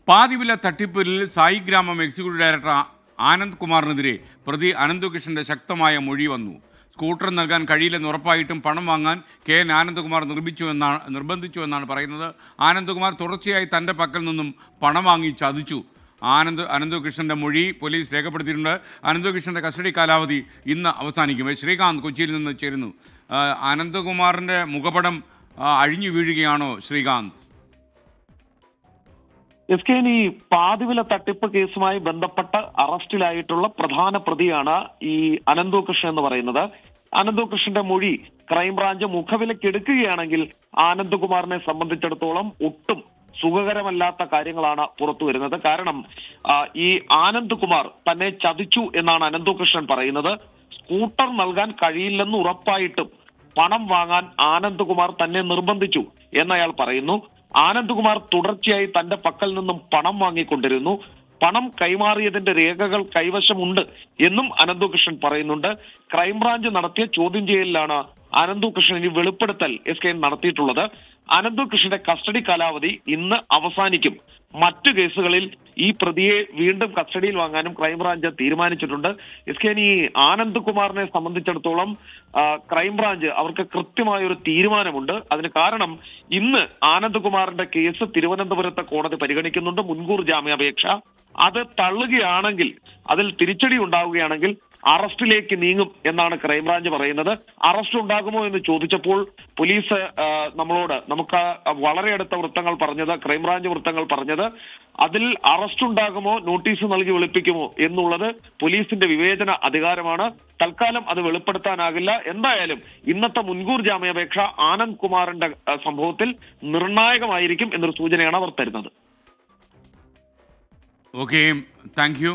പാതിവില തട്ടിപ്പിൽ Saigramam executive director Anand കുമാറിനെതിരെ പ്രതി അനന്തകൃഷ്ണന്റെ ശക്തമായ മൊഴി വന്നു. സ്കൂട്ടർ നൽകാൻ കഴിയില്ലെന്ന് ഉറപ്പായിട്ടും പണം വാങ്ങാൻ കെ എൻ ആനന്ദകുമാർ നിർബന്ധിച്ചുവെന്നാണ് പറയുന്നത്. ആനന്ദകുമാർ തുടർച്ചയായി തൻ്റെ പക്കൽ നിന്നും പണം വാങ്ങി ചതിച്ചു. അനന്തകൃഷ്ണന്റെ മൊഴി പോലീസ് രേഖപ്പെടുത്തിയിട്ടുണ്ട്. അനന്തകൃഷ്ണന്റെ കസ്റ്റഡി കാലാവധി ഇന്ന് അവസാനിക്കും. ശ്രീകാന്ത് കൊച്ചിയിൽ നിന്ന് ചേരുന്നു. അനന്തകുമാറിൻ്റെ മുഖപടം അഴിഞ്ഞു വീഴുകയാണോ ശ്രീകാന്ത്? എസ് കെ ഈ പാതിവില തട്ടിപ്പ് കേസുമായി ബന്ധപ്പെട്ട് അറസ്റ്റിലായിട്ടുള്ള പ്രധാന പ്രതിയാണ് ഈ അനന്തകൃഷ്ണൻ എന്ന് പറയുന്നത്. അനന്തകൃഷ്ണന്റെ മൊഴി ക്രൈംബ്രാഞ്ച് മുഖവിലക്കെടുക്കുകയാണെങ്കിൽ ആനന്ദകുമാറിനെ സംബന്ധിച്ചിടത്തോളം ഒട്ടും സുഖകരമല്ലാത്ത കാര്യങ്ങളാണ് പുറത്തു വരുന്നത്. കാരണം ഈ ആനന്ദ്കുമാർ തന്നെ ചതിച്ചു എന്നാണ് അനന്തകൃഷ്ണൻ പറയുന്നത്. സ്കൂട്ടർ നൽകാൻ കഴിയില്ലെന്ന് ഉറപ്പായിട്ടും പണം വാങ്ങാൻ ആനന്ദ്കുമാർ തന്നെ നിർബന്ധിച്ചു എന്നയാൾ പറയുന്നു. ആനന്ദ്കുമാർ തുടർച്ചയായി തന്റെ പക്കൽ നിന്നും പണം വാങ്ങിക്കൊണ്ടിരുന്നു. പണം കൈമാറിയതിന്റെ രേഖകൾ കൈവശമുണ്ട് എന്നും അനന്തകൃഷ്ണൻ പറയുന്നുണ്ട്. ക്രൈംബ്രാഞ്ച് നടത്തിയ ചോദ്യം ചെയ്യലിലാണ് അനന്തകൃഷ്ണൻ ഈ വെളിപ്പെടുത്തൽ എസ് കെ നടത്തിയിട്ടുള്ളത്. അനന്തകൃഷ്ണന്റെ കസ്റ്റഡി കാലാവധി ഇന്ന് അവസാനിക്കും. മറ്റു കേസുകളിൽ ഈ പ്രതിയെ വീണ്ടും കസ്റ്റഡിയിൽ വാങ്ങാനും ക്രൈംബ്രാഞ്ച് തീരുമാനിച്ചിട്ടുണ്ട്. എസ് കെ ഈ ആനന്ദ്കുമാറിനെ സംബന്ധിച്ചിടത്തോളം ക്രൈംബ്രാഞ്ച് അവർക്ക് കൃത്യമായ ഒരു തീരുമാനമുണ്ട്. അതിന് കാരണം ഇന്ന് ആനന്ദ്കുമാറിന്റെ കേസ് തിരുവനന്തപുരത്തെ കോടതി പരിഗണിക്കുന്നുണ്ട്. മുൻകൂർ ജാമ്യാപേക്ഷ അത് തള്ളുകയാണെങ്കിൽ, അതിൽ തിരിച്ചടി ഉണ്ടാവുകയാണെങ്കിൽ അറസ്റ്റിലേക്ക് നീങ്ങും എന്നാണ് ക്രൈംബ്രാഞ്ച് പറയുന്നത്. അറസ്റ്റ് ഉണ്ടാകുമോ എന്ന് ചോദിച്ചപ്പോൾ പോലീസ് നമുക്ക് വളരെ അടുത്ത വൃത്തങ്ങൾ പറഞ്ഞത്, ക്രൈംബ്രാഞ്ച് വൃത്തങ്ങൾ പറഞ്ഞത്, അതിൽ അറസ്റ്റ് ഉണ്ടാകുമോ, നോട്ടീസ് നൽകി വിളിപ്പിക്കുമോ എന്നുള്ളത് പോലീസിന്റെ വിവേചന അധികാരമാണ്. തൽക്കാലം അത് വെളിപ്പെടുത്താനാകില്ല. എന്തായാലും ഇന്നത്തെ മുൻകൂർ ജാമ്യാപേക്ഷ ആനന്ദ് കുമാറിന്റെ സംഭവത്തിൽ നിർണായകമായിരിക്കും എന്നൊരു സൂചനയാണ് അവർ തരുന്നത്. Okay, thank you.